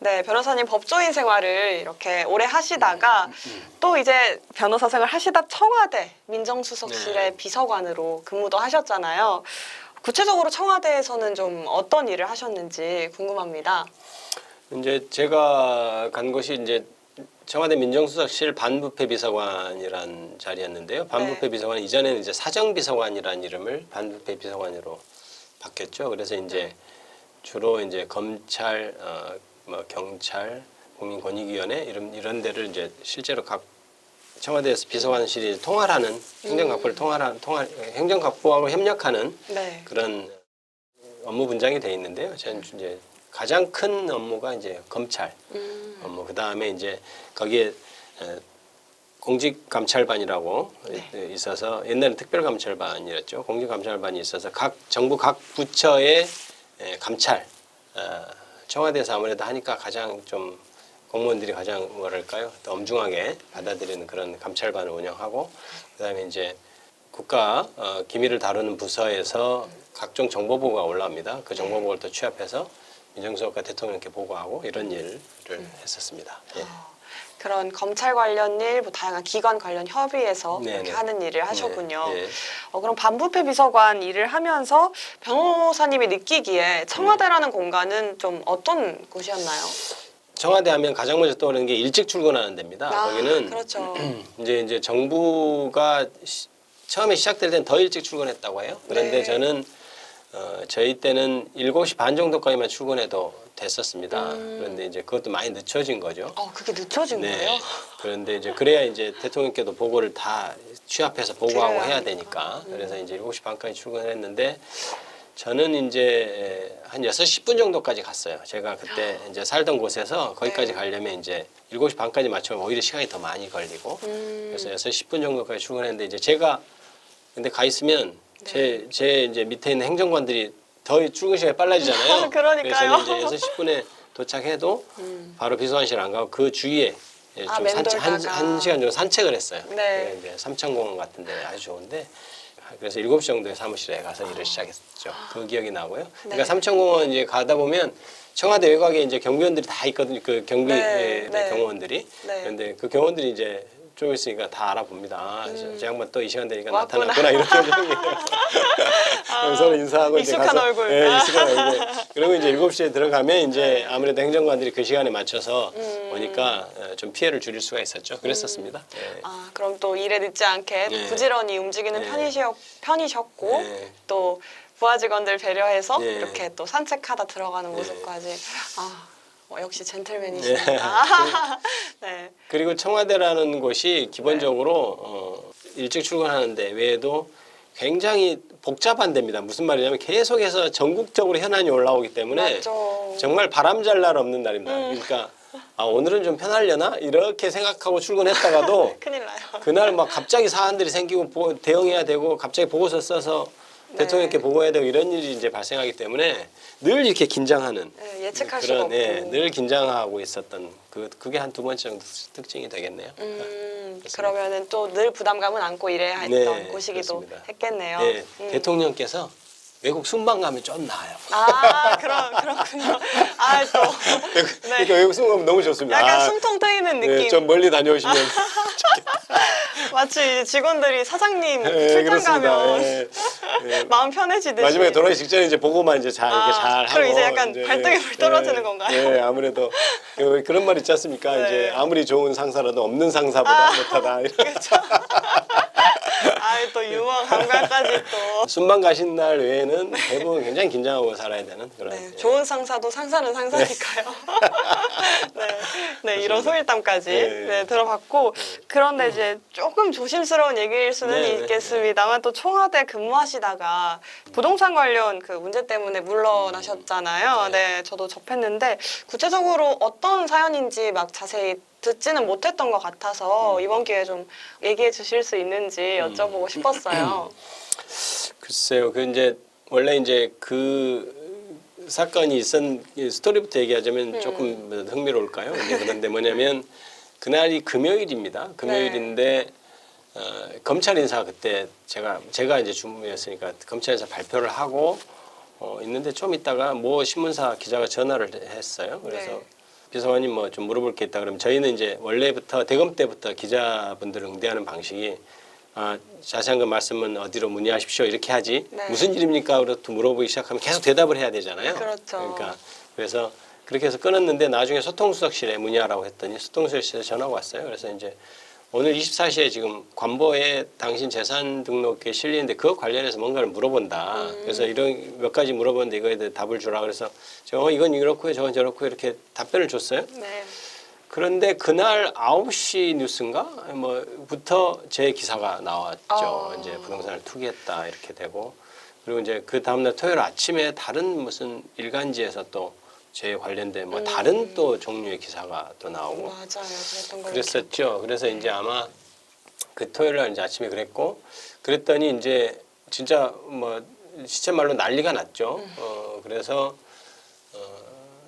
네, 변호사님 법조인 생활을 이렇게 오래 하시다가 또 이제 변호사 생활 하시다 청와대 민정수석실의 네. 비서관으로 근무도 하셨잖아요. 구체적으로 청와대에서는 좀 어떤 일을 하셨는지 궁금합니다. 이제 제가 간 곳이 이제 청와대 민정수석실 반부패 비서관이란 자리였는데요. 반부패 네. 비서관 이전에는 이제 사정비서관이라는 이름을 반부패 비서관으로 바뀌었죠. 그래서 이제 주로 이제 검찰, 뭐 경찰, 국민권익위원회 이런 데를 이제 실제로 각 청와대에서 비서관실이 통할하는 행정각부를 행정각부하고 협력하는 네. 그런 업무 분장이 돼 있는데요. 저는 이제 가장 큰 업무가 이제 검찰 업무. 그 다음에 이제 거기에 공직감찰반이라고 있어서 옛날에 특별감찰반이었죠. 공직감찰반이 있어서 각 정부 각 부처의 감찰. 청와대에서 아무래도 하니까 가장 좀 공무원들이 가장 뭐랄까요, 더 엄중하게 받아들이는 그런 감찰반을 운영하고, 그다음에 이제 국가 기밀을 다루는 부서에서 각종 정보 보고가 올라옵니다. 그 정보 보고를 또 취합해서 민정수석과 대통령께 보고하고 이런 일을 했었습니다. 예. 그런 검찰 관련 일, 뭐 다양한 기관 관련 협의에서 네네. 이렇게 하는 일을 하셨군요. 네, 네. 그럼 반부패 비서관 일을 하면서 변호사님이 느끼기에 청와대라는 공간은 좀 어떤 곳이었나요? 청와대 하면 가장 먼저 떠오르는 게 일찍 출근하는 데입니다. 거기는 그렇죠. 이제 정부가 처음에 시작될 때는 더 일찍 출근했다고 해요. 그런데 네. 저는 저희 때는 7시 반 정도까지만 출근해도 됐었습니다. 그런데 이제 그것도 많이 늦춰진 거죠. 그게 늦춰진 거예요? 그런데 이제 그래야 이제 대통령께도 보고를 다 취합해서 보고하고 드려야 해야 하니까. 되니까. 그래서 이제 7시 반까지 출근을 했는데 저는 이제 한 6시 10분 정도까지 갔어요. 제가 그때 이제 살던 곳에서 거기까지 네. 가려면 이제 7시 반까지 맞추면 오히려 시간이 더 많이 걸리고. 그래서 6시 10분 정도까지 출근했는데 이제 제가 근데 가 있으면 제 이제 밑에 있는 행정관들이 더 출근 시간이 빨라지잖아요. 그러니까요. 그래서 이제 6시 10분에 도착해도 바로 비서관실 안 가고 그 주위에 좀 맴돌다가. 한 시간 정도 산책을 했어요. 네. 이제 삼천공원 같은 데 아주 좋은데 그래서 7시 정도에 사무실에 가서 일을 시작했죠. 그 기억이 나고요. 그러니까 삼천공원 이제 가다 보면 청와대 외곽에 이제 경비원들이 다 있거든요. 그 경비 경호원들이. 네. 그런데 그 경호원들이 이제 좀 있으니까 다 알아봅니다. 아, 저 양반 또 이 시간 되니까 왔구나. 나타났구나 이렇게 서로 인사하고 이제 익숙한 가서 얼굴. 익숙한 얼굴. 그리고 이제 7시에 들어가면 이제 아무래도 행정관들이 그 시간에 맞춰서 오니까 좀 피해를 줄일 수가 있었죠. 그랬었습니다. 예. 그럼 또 일에 늦지 않게 네. 부지런히 움직이는 네. 편이셨고 네. 또 부하 직원들 배려해서 네. 이렇게 또 산책하다 들어가는 네. 모습까지 역시 젠틀맨이십니다. 네. 그리고 청와대라는 곳이 기본적으로 일찍 출근하는데 외에도 굉장히 복잡한 데입니다. 무슨 말이냐면 계속해서 전국적으로 현안이 올라오기 때문에 맞죠. 정말 바람 잘 날 없는 날입니다. 그러니까 오늘은 좀 편하려나 이렇게 생각하고 출근했다가도 큰일 나요. 그날 막 갑자기 사안들이 생기고 대응해야 되고 갑자기 보고서 써서 대통령께 보고해야 되고 이런 일이 이제 발생하기 때문에 늘 이렇게 긴장하는 예측할 수가 없고. 늘 긴장하고 있었던 그게 한 2번째 정도 특징이 되겠네요. 그러면은 또 늘 부담감은 안고 일해야 했던 곳이기도 그렇습니다. 했겠네요. 네, 대통령께서 외국 순방 가면 좀 나아요. 그렇군요. 또. 그러니까 외국 순방 가면 너무 좋습니다. 약간 숨통 트이는 느낌. 네, 좀 멀리 다녀오시면 마치 직원들이 사장님 네, 출장 그렇습니다. 가면 마음 편해지듯이. 마지막에 돌아가기 직전에 이제 보고만 이제 이렇게 잘 하고. 그럼 이제 약간 발등에 불 떨어지는 건가요? 네, 아무래도 그런 말 있지 않습니까? 네. 이제 아무리 좋은 상사라도 없는 상사보다 못하다. 그렇죠. 또 유머 감각까지 또. 순방 가신 날 외에는 대부분 굉장히 긴장하고 살아야 되는 그런. 좋은 상사도 상사는 상사니까요. 이런 소일담까지 들어봤고 그런데 이제 조금 조심스러운 얘기일 수는 있겠습니다만 또 청와대 근무하시다가 부동산 관련 그 문제 때문에 물러나셨잖아요. 저도 접했는데 구체적으로 어떤 사연인지 막 자세히 듣지는 못했던 것 같아서 이번 기회에 좀 얘기해 주실 수 있는지 여쭤보고 싶었어요. 글쎄요, 이제 원래 이제 그 사건이 스토리부터 얘기하자면 조금 흥미로울까요? 그런데 뭐냐면 그날이 금요일입니다. 금요일인데 검찰 인사 그때 제가 이제 주무였으니까 검찰 인사 발표를 하고 있는데 좀 있다가 모 신문사 기자가 전화를 했어요. 그래서 비서관님 뭐 좀 물어볼 게 있다 그러면 저희는 이제 원래부터 대검 때부터 기자분들을 응대하는 방식이 자세한 건 말씀은 어디로 문의하십시오 이렇게 하지 네. 무슨 일입니까? 그렇게 물어보기 시작하면 계속 대답을 해야 되잖아요. 그렇죠. 그러니까 그래서 그렇게 해서 끊었는데 나중에 소통수석실에 문의하라고 했더니 소통수석실에 전화가 왔어요. 그래서 이제 오늘 24시에 지금 관보에 당신 재산 등록에 실리는데 그거 관련해서 뭔가를 물어본다. 그래서 이런 몇 가지 물어보는데 이거에 대해 답을 주라. 그래서 제가 이건 이렇고요, 저건 저렇고 이렇게 답변을 줬어요. 네. 그런데 그날 9시 뉴스인가 뭐부터 제 기사가 나왔죠. 이제 부동산을 투기했다 이렇게 되고 그리고 이제 그 다음날 토요일 아침에 다른 무슨 일간지에서 또 제 관련된 뭐 다른 또 종류의 기사가 또 나오고 맞아요. 그랬던 걸로 그랬었죠. 그래서 이제 아마 그 토요일 날 이제 아침에 그랬고 그랬더니 이제 진짜 뭐 시쳇말로 난리가 났죠. 그래서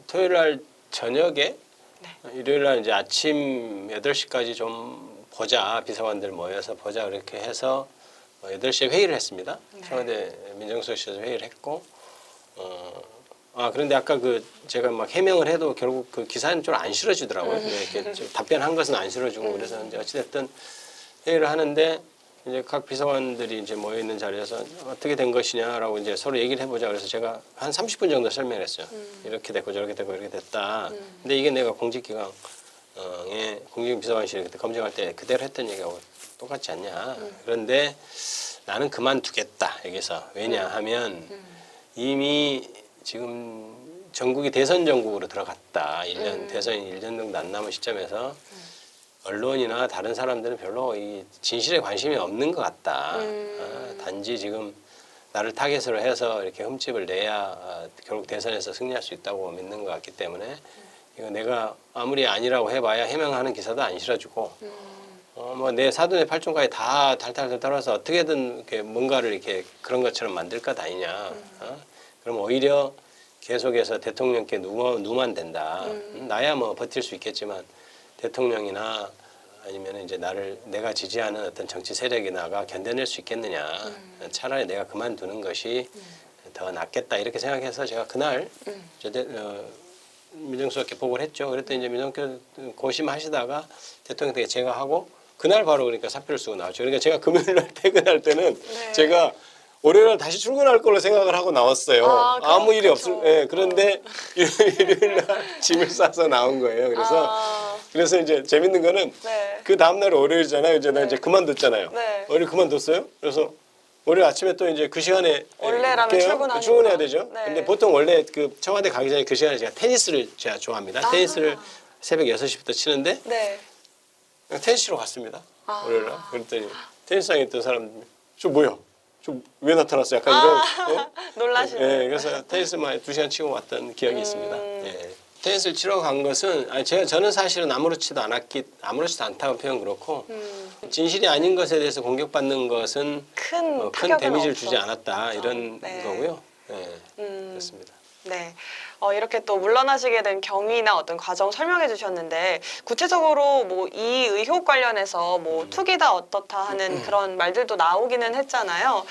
토요일 날 저녁에 일요일 날 이제 아침 8시까지 좀 보자. 비서관들 모여서 보자. 그렇게 해서 8시에 회의를 했습니다. 청와대 민정수석실에서 회의를 했고 그런데 아까 제가 막 해명을 해도 결국 그 기사는 좀 안 실어주더라고요. 이렇게 좀 답변한 것은 안 실어주고 그래서 이제 어찌됐든 회의를 하는데 이제 각 비서관들이 이제 모여 있는 자리에서 어떻게 된 것이냐라고 이제 서로 얘기를 해보자. 그래서 제가 한 30분 정도 설명했어요. 이렇게 됐고 저렇게 됐고 이렇게 됐다. 근데 이게 내가 공직기강에 공직비서관실에 그때 검증할 때 그대로 했던 얘기하고 똑같지 않냐. 그런데 나는 그만두겠다 여기서. 왜냐하면 이미 지금 전국이 대선 전국으로 들어갔다. 1년 대선이 1년 정도 안 남은 시점에서 언론이나 다른 사람들은 별로 이 진실에 관심이 없는 것 같다. 단지 지금 나를 타겟으로 해서 이렇게 흠집을 내야 결국 대선에서 승리할 수 있다고 믿는 것 같기 때문에 이거 내가 아무리 아니라고 해봐야 해명하는 기사도 안 실어주고 뭐 내 사돈의 팔촌까지 다 탈탈탈 털어서 어떻게든 이렇게 뭔가를 이렇게 그런 것처럼 만들 것 아니냐. 그럼 오히려 계속해서 대통령께 누만 된다. 나야 뭐 버틸 수 있겠지만 대통령이나 아니면 이제 내가 지지하는 어떤 정치 세력이나가 견뎌낼 수 있겠느냐. 차라리 내가 그만두는 것이 더 낫겠다 이렇게 생각해서 제가 그날 민정수석께 보고를 했죠. 그랬더니 이제 민정수석 고심하시다가 대통령께 제가 하고 그날 바로 그러니까 사표를 쓰고 나왔죠. 그러니까 제가 금요일 날 퇴근할 때는 제가 월요일 다시 출근할 걸로 생각을 하고 나왔어요. 아무 일이 없을. 예, 그런데 일요일 날 짐을 싸서 나온 거예요. 그래서 이제 재밌는 거는 그 다음 날 월요일이잖아요. 이제 나 이제 그만뒀잖아요. 월요일 그만뒀어요. 그래서 월요일 아침에 또 이제 그 시간에 원래라면 출근해야 되죠. 근데 보통 원래 그 청와대 가기 전에 그 시간에 제가 테니스를 제가 좋아합니다. 테니스를 새벽 6시부터 치는데 테니스 치러 갔습니다. 월요일 날. 그랬더니 테니스장에 있던 사람들이 저 뭐야? 왜 나타났어? 약간 이런. 놀라시네. 네, 그래서 테니스만 2시간 치고 왔던 기억이 있습니다. 네. 테니스를 치러 간 것은 저는 사실은 아무렇지도 않다고 표현 그렇고 진실이 아닌 것에 대해서 공격받는 것은 큰 데미지를 주지 않았다 이런 거고요. 네, 그렇습니다. 네. 이렇게 또 물러나시게 된 경위나 어떤 과정 설명해 주셨는데 구체적으로 뭐 이 의혹 관련해서 뭐 투기다 어떻다 하는 그런 말들도 나오기는 했잖아요.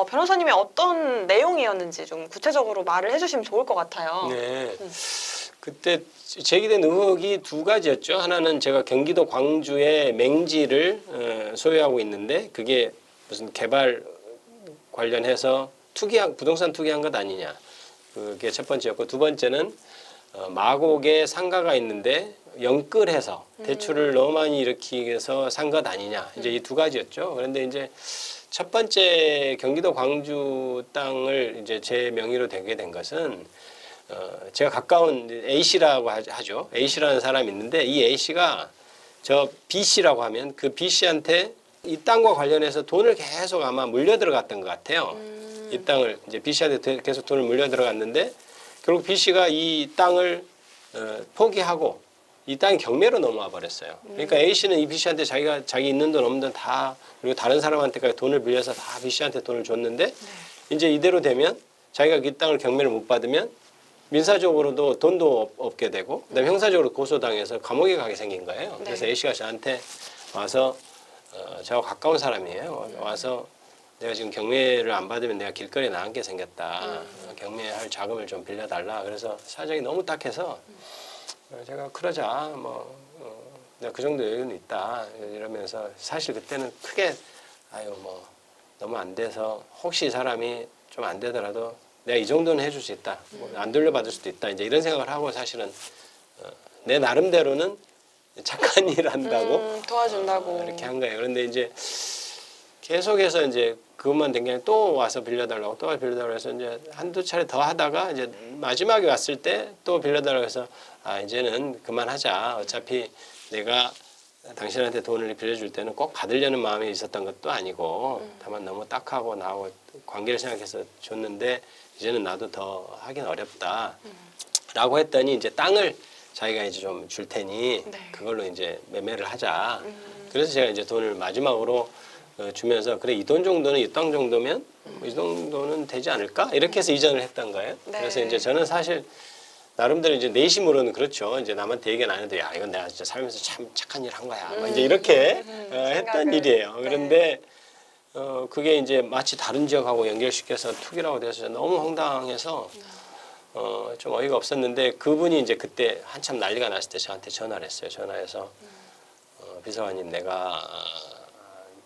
변호사님이 어떤 내용이었는지 좀 구체적으로 말을 해주시면 좋을 것 같아요. 네. 그때 제기된 의혹이 두 가지였죠. 하나는 제가 경기도 광주에 맹지를 소유하고 있는데 그게 무슨 개발 관련해서 부동산 투기한 것 아니냐. 그게 첫 번째였고 두 번째는 마곡에 상가가 있는데 영끌해서 대출을 너무 많이 일으키기 위해서 산 것 아니냐. 이제 이 두 가지였죠. 그런데 이제 첫 번째 경기도 광주 땅을 이제 제 명의로 되게 된 것은 제가 가까운 A 씨라고 하죠. A 씨라는 사람이 있는데 이 A 씨가 저 B 씨라고 하면 그 B 씨한테 이 땅과 관련해서 돈을 계속 아마 물려 들어갔던 것 같아요. 이 땅을 이제 B 씨한테 계속 돈을 물려 들어갔는데 결국 B 씨가 이 땅을 포기하고 이 땅이 경매로 넘어와 버렸어요. 그러니까 A 씨는 이 B 씨한테 자기 있는 돈 없는 돈 다 그리고 다른 사람한테까지 돈을 빌려서 다 B 씨한테 돈을 줬는데 이제 이대로 되면 자기가 이 땅을 경매를 못 받으면 민사적으로도 돈도 없게 되고 그다음에 형사적으로 고소당해서 감옥에 가게 생긴 거예요. 그래서 A 씨가 저한테 와서 저하고 가까운 사람이에요. 와서 내가 지금 경매를 안 받으면 내가 길거리에 나앉게 생겼다. 경매할 자금을 좀 빌려달라. 그래서 사정이 너무 딱해서 제가 그러자 뭐 내가 그 정도 여유는 있다 이러면서 사실 그때는 크게 아유 뭐 너무 안 돼서 혹시 사람이 좀 안 되더라도 내가 이 정도는 해줄 수 있다. 뭐 안 돌려받을 수도 있다. 이제 이런 생각을 하고 사실은 내 나름대로는 착한 일 한다고 도와준다고. 이렇게 한 거예요. 그런데 이제 계속해서 이제 그것만 된 게 아니라 또 와서 빌려달라고 또 빌려달라고 해서 이제 한두 차례 더 하다가 이제 마지막에 왔을 때 또 빌려달라고 해서 아 이제는 그만하자. 어차피 내가 당신한테 돈을 빌려줄 때는 꼭 받으려는 마음이 있었던 것도 아니고 다만 너무 딱하고 나하고 관계를 생각해서 줬는데 이제는 나도 더 하긴 어렵다. 라고 했더니 이제 땅을 자기가 이제 좀 줄 테니 네. 그걸로 이제 매매를 하자. 그래서 제가 이제 돈을 마지막으로 주면서 그래 이 돈 정도는 이 땅 정도면 이 정도는 되지 않을까 이렇게 해서 이전을 했던 거예요. 네. 그래서 이제 저는 사실 나름대로 이제 내심으로는 그렇죠. 이제 남한테 얘기는 안 해도 야 이건 내가 진짜 살면서 참 착한 일 한 거야. 막 이제 이렇게 했던 일이에요. 그런데 그게 이제 마치 다른 지역하고 연결시켜서 투기라고 돼서 너무 황당해서 좀 어이가 없었는데 그분이 이제 그때 한참 난리가 났을 때 저한테 전화를 했어요. 전화해서 비서관님 내가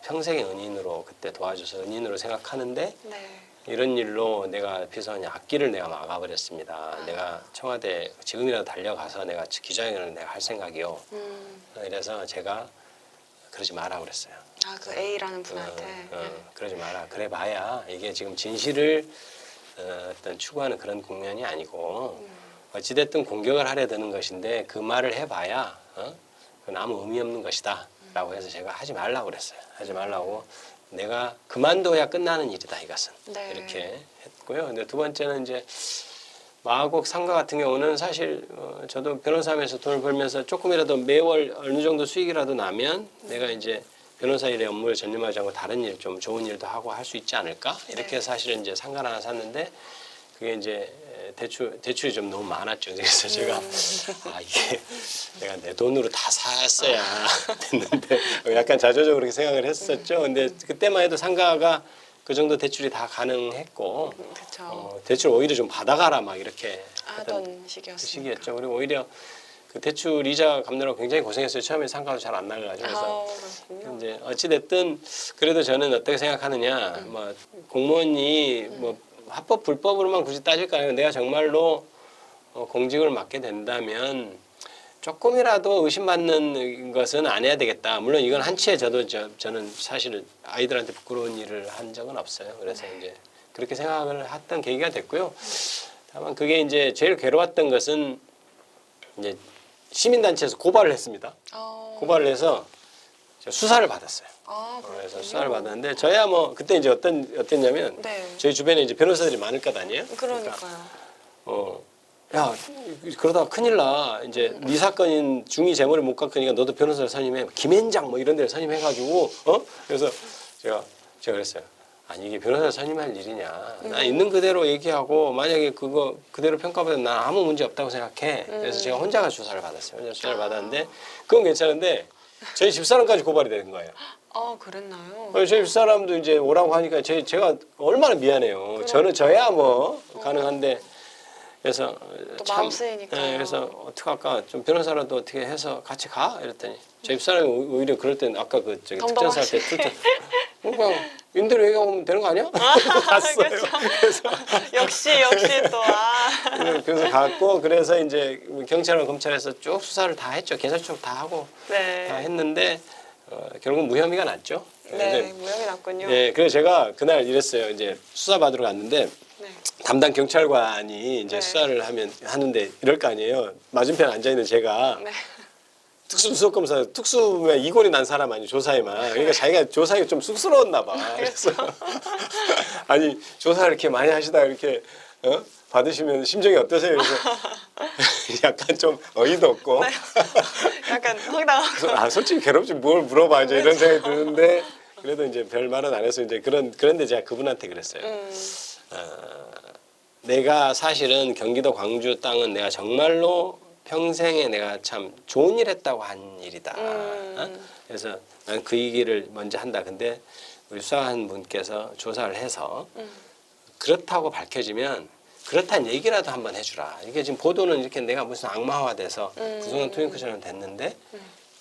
평생의 은인으로 그때 도와줘서 은인으로 생각하는데 네. 이런 일로 내가 비서관님 앞길을 내가 막아버렸습니다. 내가 청와대 지금이라도 달려가서 내가 기자회견을 내가 할 생각이요. 이래서 제가 그러지 마라 그랬어요. 아, 그 A라는 분한테. 그러지 마라. 그래 봐야 이게 지금 진실을 어떤 추구하는 그런 국면이 아니고 어찌됐든 공격을 하려 드는 것인데 그 말을 해봐야 그건 아무 의미 없는 것이다. 라고 해서 제가 하지 말라고 그랬어요. 하지 말라고. 내가 그만둬야 끝나는 일이다 이것은. 네. 이렇게 했고요. 근데 두 번째는 이제 마곡 상가 같은 경우는 사실 저도 변호사하면서 돈을 벌면서 조금이라도 매월 어느 정도 수익이라도 나면 내가 이제 변호사 일의 업무를 전념하지 않고 다른 일 좀 좋은 일도 하고 할 수 있지 않을까 이렇게 해서 사실은 이제 상가 하나 샀는데 그게 이제 대출이 좀 너무 많았죠. 그래서 제가 아 이게 내가 내 돈으로 다 샀어야 됐는데 약간 자조적으로 그렇게 생각을 했었죠. 근데 그때만 해도 상가가 그 정도 대출이 다 가능했고 그렇죠. 대출 오히려 좀 받아가라 막 이렇게 하던 시기였어요. 시기였죠. 그리고 오히려 그 대출 이자 갚느라고 굉장히 고생했어요. 처음에 상가도 잘 안 나가가지고 그래서 그렇군요. 이제 어찌 됐든 그래도 저는 어떻게 생각하느냐 뭐 공무원이 뭐 합법 불법으로만 굳이 따질 거 아니고 내가 정말로 공직을 맡게 된다면 조금이라도 의심받는 것은 안 해야 되겠다. 물론 이건 한치의 저는 사실은 아이들한테 부끄러운 일을 한 적은 없어요. 그래서 이제 그렇게 생각을 했던 계기가 됐고요. 다만 그게 이제 제일 괴로웠던 것은 이제 시민단체에서 고발을 했습니다. 고발을 해서 수사를 받았어요. 그래서 수사를 받았는데 저야 뭐 그때 이제 어땠냐면 네. 저희 주변에 이제 변호사들이 많을 것 아니에요. 그러니까요. 야 그러다가 큰일 나. 이제 네 사건인 중이 재물을 못 갚으니까 너도 변호사를 선임해. 김앤장 뭐 이런 데를 선임해가지고 그래서 제가 그랬어요. 아니 이게 변호사 선임할 일이냐. 나 있는 그대로 얘기하고 만약에 그거 그대로 평가받으면 난 아무 문제 없다고 생각해. 그래서 제가 혼자가 조사를 받았어요. 혼자 조사를 받았는데 그건 괜찮은데 저희 집사람까지 고발이 되는 거예요. 그랬나요? 저희 집사람도 이제 오라고 하니까 제가 얼마나 미안해요. 저는 저야 뭐 가능한데 그래서 또 마음 쓰이니까요. 네, 그래서 어떻게 할까 좀 변호사라도 어떻게 해서 같이 가 이랬더니 저희 집사람이 오히려 그럴 때는 아까 그 저기 특전사 때 그냥 임대료 얘기하면 되는 거 아니야? 갔어요. 그렇죠. 그래서 역시 또 그래서 갔고 그래서 이제 경찰과 검찰에서 쭉 수사를 다 했죠. 계산축 다 하고 네. 다 했는데 결국 무혐의가 났죠. 네, 무혐의 났군요. 네, 그래서 제가 그날 이랬어요. 이제 수사 받으러 갔는데 네. 담당 경찰관이 이제 네. 수사를 하는데 이럴 거 아니에요. 맞은편 앉아 있는 제가 네. 특수수사검사 특수에 이골이 난 사람 아니 조사에만 그러니까 자기가 조사에 좀 쑥스러웠나 봐. 그래서 아니 조사 이렇게 많이 하시다 이렇게 받으시면 심정이 어떠세요? 그래서 약간 좀 어이도 없고. 네. 약간 황당하고. 아 솔직히 괴롭지 뭘 물어봐 이제 이런 생각이 드는데 그래도 이제 별 말은 안 해서 이제 그런데 제가 그분한테 그랬어요. 내가 사실은 경기도 광주 땅은 내가 정말로 평생에 내가 참 좋은 일 했다고 한 일이다. 그래서 난 그 얘기를 먼저 한다. 근데 우리 수사한 분께서 조사를 해서 그렇다고 밝혀지면 그렇다는 얘기라도 한번 해주라. 이게 지금 보도는 이렇게 내가 무슨 악마화돼서 구성원 트윙크처럼 됐는데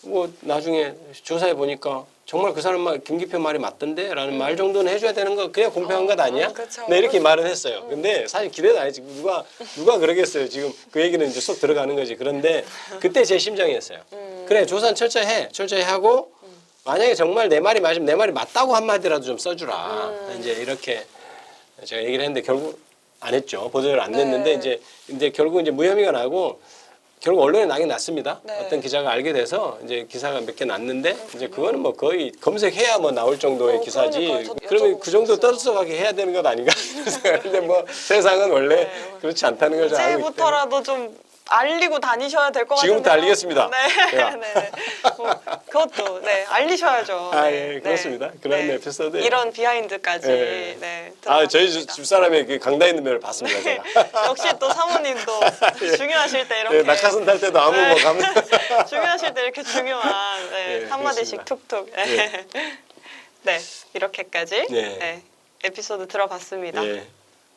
뭐 나중에 조사해 보니까 정말 그 사람 말 김기표 말이 맞던데 라는 말 정도는 해줘야 되는 거 그냥 공평한 것 아니야? 그쵸. 네, 이렇게 말은 했어요. 근데 사실 기대도 안 했지. 누가 그러겠어요. 지금 그 얘기는 이제 쏙 들어가는 거지. 그런데 그때 제 심정이었어요. 그래 조사는 철저히 하고 만약에 정말 내 말이 맞으면 내 말이 맞다고 한마디라도 좀 써주라. 이제 이렇게 제가 얘기를 했는데 결국 안 했죠. 보도를 안 냈는데 이제 결국 이제 무혐의가 나고 결국 언론에 나긴 났습니다. 네. 어떤 기자가 알게 돼서 이제 기사가 몇 개 났는데 이제 그거는 뭐 거의 검색해야 뭐 나올 정도의 기사지. 그러니까요. 저도 그러면 그 정도 여쭤보고 떠들썩하게 해야 되는 것 아닌가 생각하는데 뭐 세상은 원래 그렇지 않다는 걸 잘 알고 있기 때문에. 이제부터라도 좀 알리고 다니셔야 될 것 같은데. 지금부터 알리겠습니다. 네, 제가. 네. 뭐, 그것도 알리셔야죠. 아, 네, 예, 그렇습니다. 그런 에피소드. 이런 비하인드까지. 예. 네. 아, 저희 들어봤습니다. 집사람의 그 강다 있는 면을 봤습니다, 제가. 역시 또 사모님도 중요하실 때 이렇게 예, 낙하산 탈 때도 아무 뭐 가면. 중요하실 때 이렇게 중요한 네, 한마디씩 그렇습니다. 툭툭. 네, 이렇게까지 네. 에피소드 들어봤습니다. 예.